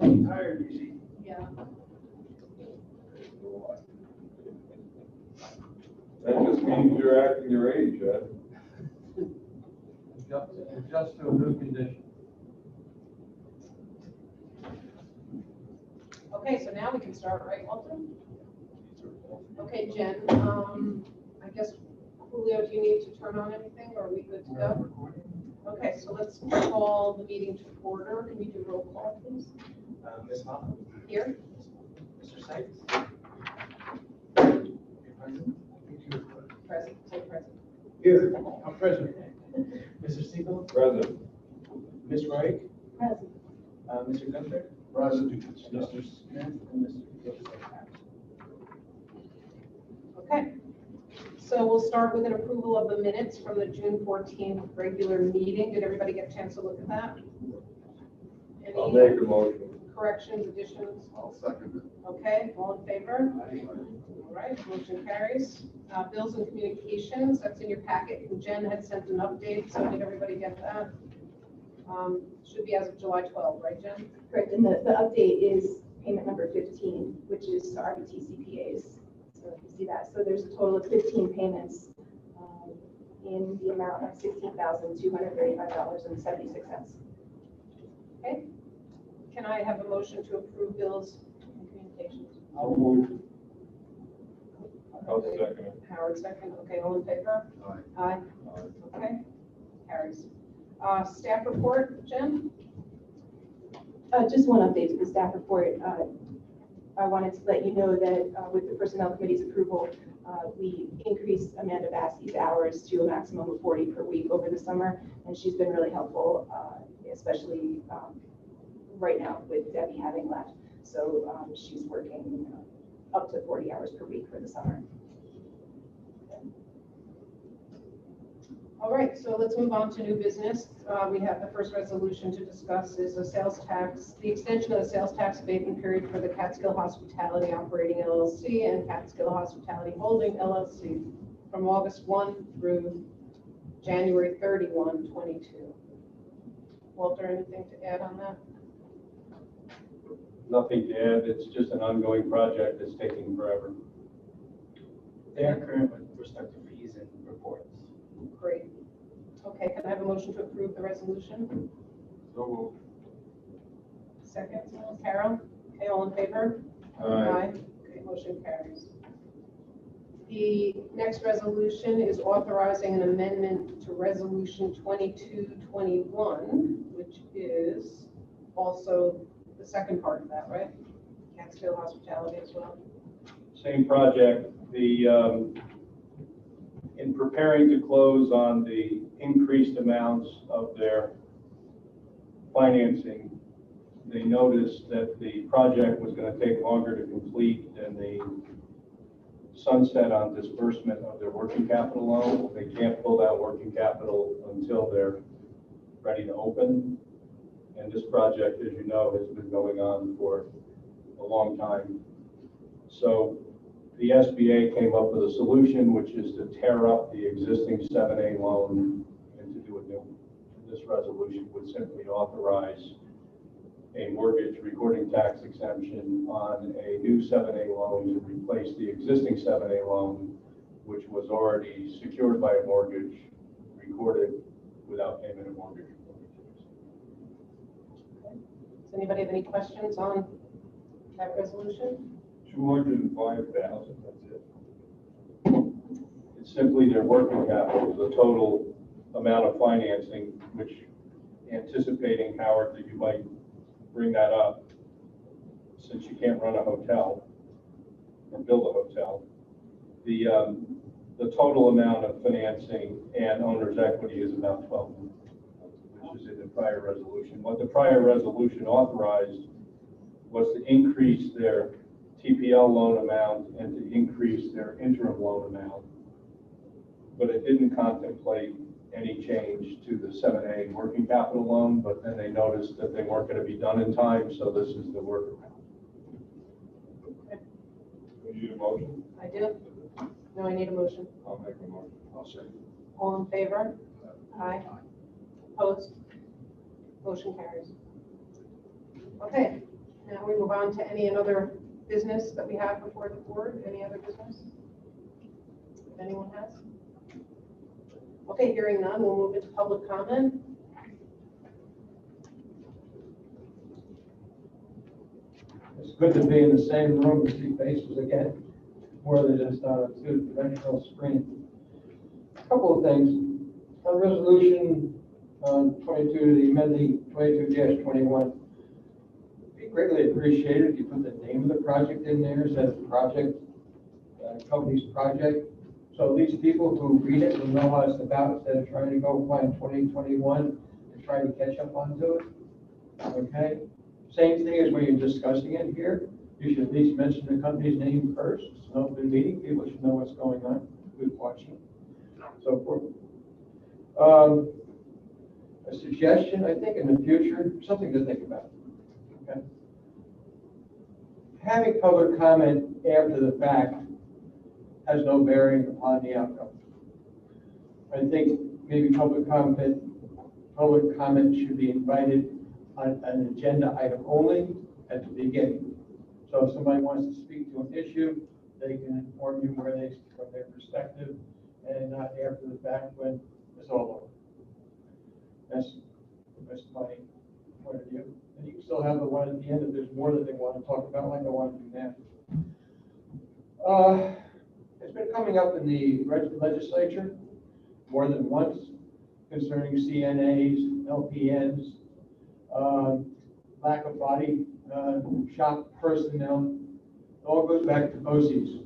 I'm tired, you see. Yeah. That just means you're acting your age, Ed. Adjust to a new condition. Okay, so now we can start, right, Walter? Okay, Jen, I guess, Julio, do you need to turn on anything, or are we good to go? Okay, so let's call the meeting to order. Can we do roll call, please? Ms. Hoffman? Here? Mr. Sykes? Present, say present. Here, I'm present. Mr. Siegel? Present. Ms. Wright? Present. Mr. Gunther? Present. Mr. Smith? And Mr. Gibson? Okay, so we'll start with an approval of the minutes from the June 14th regular meeting. Did everybody get a chance to look at that? I'll Any make a motion. corrections, additions? I'll second it. Okay, all in favor? All right, motion carries. Bills and communications, that's in your packet. And Jen had sent an update, so did everybody get that? Should be as of July 12th, right, Jen? Correct, and the update is payment number 15, which is to RBT CPAs. So you see that. So there's a total of 15 payments in the amount of $16,235.76. Okay. Can I have a motion to approve bills and communications? I'll move. I'll second it. Howard, second. Okay, all in favor? Aye. Aye. Okay, carries. Staff report, Jen? Just one update to the staff report. I wanted to let you know that with the Personnel Committee's approval, we increased Amanda Bassey's hours to a maximum of 40 per week over the summer, and she's been really helpful, especially right now with Debbie having left. So she's working up to 40 hours per week for the summer. All right, so let's move on to new business. We have the first resolution to discuss is a sales tax, the extension of the sales tax abatement period for the Catskill Hospitality Operating LLC and Catskill Hospitality Holding LLC from August 1 through January 31, 22. Walter, anything to add on that? Nothing to add. It's just an ongoing project that's taking forever. They are current with respect to fees and reports. Great. Okay, can I have a motion to approve the resolution? So moved. Second, Carol? Okay, all in favor? Aye. Okay, motion carries. The next resolution is authorizing an amendment to Resolution 2221, which is also the second part of that, right? Catskill Hospitality as well. Same project. In preparing to close on the increased amounts of their financing, they noticed that the project was going to take longer to complete than the sunset on disbursement of their working capital loan. They can't pull out working capital until they're ready to open. And this project, as you know, has been going on for a long time. So the SBA came up with a solution, which is to tear up the existing 7A loan and to do a new one. This resolution would simply authorize a mortgage recording tax exemption on a new 7A loan to replace the existing 7A loan, which was already secured by a mortgage, recorded without payment of mortgage. Does anybody have any questions on that resolution? 205,000, that's it. It's simply their working capital, the total amount of financing, which anticipating, Howard, that you might bring that up, since you can't run a hotel or build a hotel. The total amount of financing and owner's equity is about 12 million, which is in the prior resolution. What the prior resolution authorized was to increase their TPL loan amount and to increase their interim loan amount, but it didn't contemplate any change to the 7A working capital loan, but then they noticed that they weren't going to be done in time, so this is the workaround. Okay. We need a motion? I do. No, I need a motion. I'll make a motion. I'll second. All in favor? Aye. Opposed? Motion carries. Okay, Now we move on to any other business that we have before the board. Any other business? If anyone has? Okay, hearing none, we'll move into public comment. It's good to be in the same room to see faces again, more than just on a two-dimensional screen. A couple of things. On resolution 22, the amending 22-21, we greatly appreciate it if you put the name of the project in there, instead of project, company's project. So these people who read it will know what it's about, instead of trying to go find 2021 and try to catch up onto it. Okay? Same thing as when you're discussing it here. You should at least mention the company's name first. It's an open meeting. People should know what's going on, who's watching, so forth. A suggestion, I think, in the future, something to think about. Okay? Having public comment after the fact has no bearing upon the outcome. I think maybe public comment should be invited on an agenda item only at the beginning. So if somebody wants to speak to an issue, they can inform you where they, from their perspective, and not after the fact when it's all over. That's my point of view. And you can still have the one at the end if there's more that they want to talk about, like I want to do now. It's been coming up in the legislature more than once concerning CNAs, LPNs, lack of body shop personnel. It all goes back to BOCES.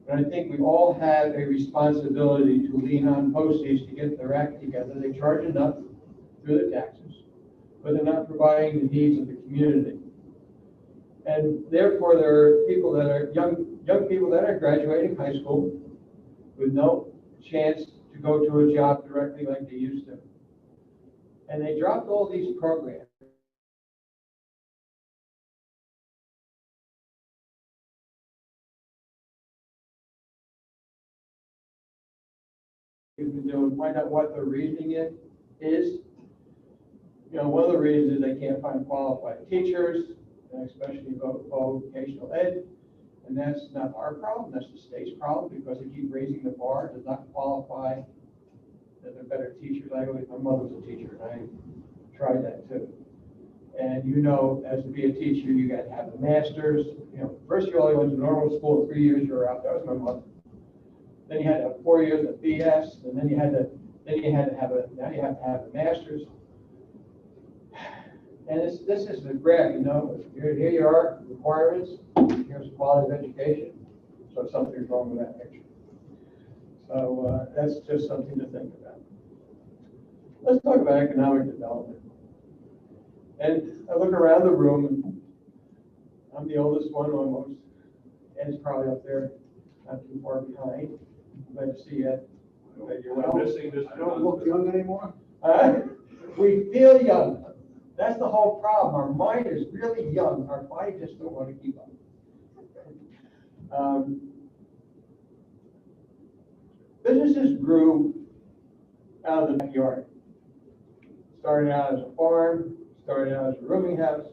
But I think we all have a responsibility to lean on BOCES to get their act together. They charge enough through the taxes, but they're not providing the needs of the community. And therefore, there are people that are young people that are graduating high school with no chance to go to a job directly like they used to. And they dropped all these programs. You can do and find out what the reasoning is. You know, one of the reasons is they can't find qualified teachers, and especially vocational ed. And that's not our problem, that's the state's problem, because they keep raising the bar, does not qualify that they're better teachers. My mother was a teacher, and I tried that too. And you know, as to be a teacher, you got to have a master's. You know, first you only went to normal school, 3 years you're out. That was my mother. Then you had to have 4 years of BS, and then you have to have a master's. And this is the graph, you know. Here you are, requirements. Here's quality of education. So something's wrong with that picture. So that's just something to think about. Let's talk about economic development. And I look around the room, and I'm the oldest one almost. Ed's probably up there, not too far behind. Glad to see you. You're well. I don't look young anymore. We feel young. That's the whole problem. Our mind is really young. Our body just don't want to keep up. Businesses grew out of the backyard. Started out as a farm, started out as a rooming house,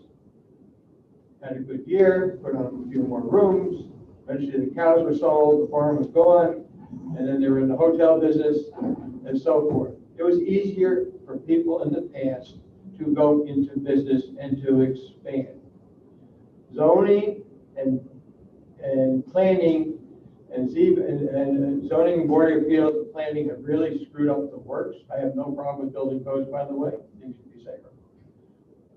had a good year, put on a few more rooms. Eventually the cows were sold, the farm was gone, and then they were in the hotel business and so forth. It was easier for people in the past to go into business and to expand. Zoning and planning and zoning, board of appeals, and planning have really screwed up the works. I have no problem with building codes, by the way. Things should be safer.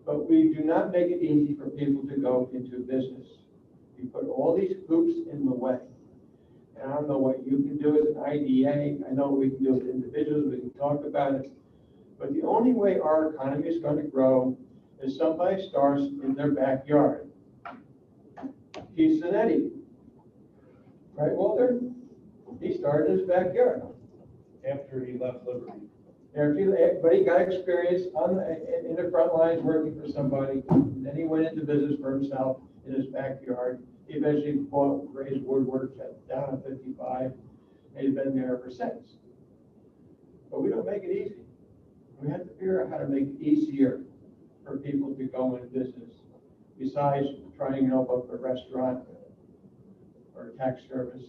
But we do not make it easy for people to go into business. We put all these hoops in the way. And I don't know what you can do as an IDA. I know what we can do as individuals. We can talk about it. But the only way our economy is going to grow is somebody starts in their backyard. Keith Zanetti, right, Walter? He started in his backyard. After he left Liberty. But he got experience in the front lines working for somebody. Then he went into business for himself in his backyard. He eventually bought Gray's Woodworks down on 55, and he's been there ever since. But we don't make it easy. We have to figure out how to make it easier for people to go into business. besides trying to help up a restaurant or a tax service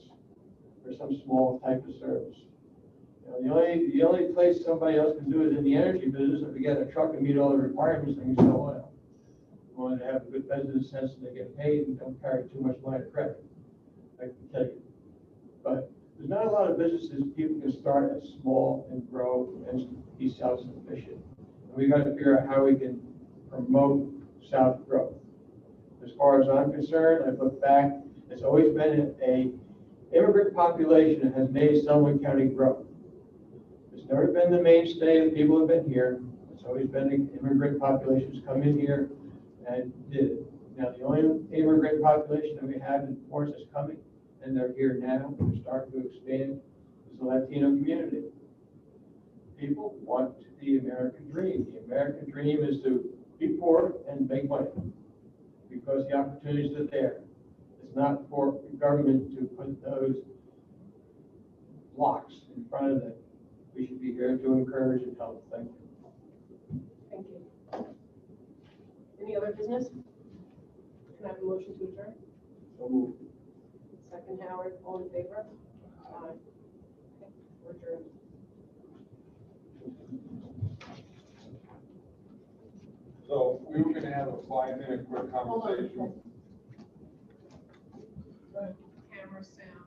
or some small type of service. You know, the only place somebody else can do it in the energy business, if we get a truck and meet all the requirements, they can sell oil. We want to have a good business sense and they get paid and don't carry too much line of credit, I can tell you. But there's not a lot of businesses people can start as small and grow and be self-sufficient. And we got to figure out how we can promote South growth. As far as I'm concerned, I look back, it's always been a immigrant population that has made Sullivan County grow. It's never been the mainstay that people have been here. It's always been the immigrant populations come in here and did it. Now, the only immigrant population that we have in force is coming, and they're here now, they're starting to expand, is the Latino community. People want the American dream. The American dream is to be poor and make money because the opportunities are there. It's not for the government to put those blocks in front of them. We should be here to encourage and help. Thank you. Thank you. Any other business? Can I have a motion to adjourn? So moved. Second, Howard, all in favor? Aye. Okay, we're adjourned. So we were gonna have a 5-minute quick Hold on. conversation. Camera sound.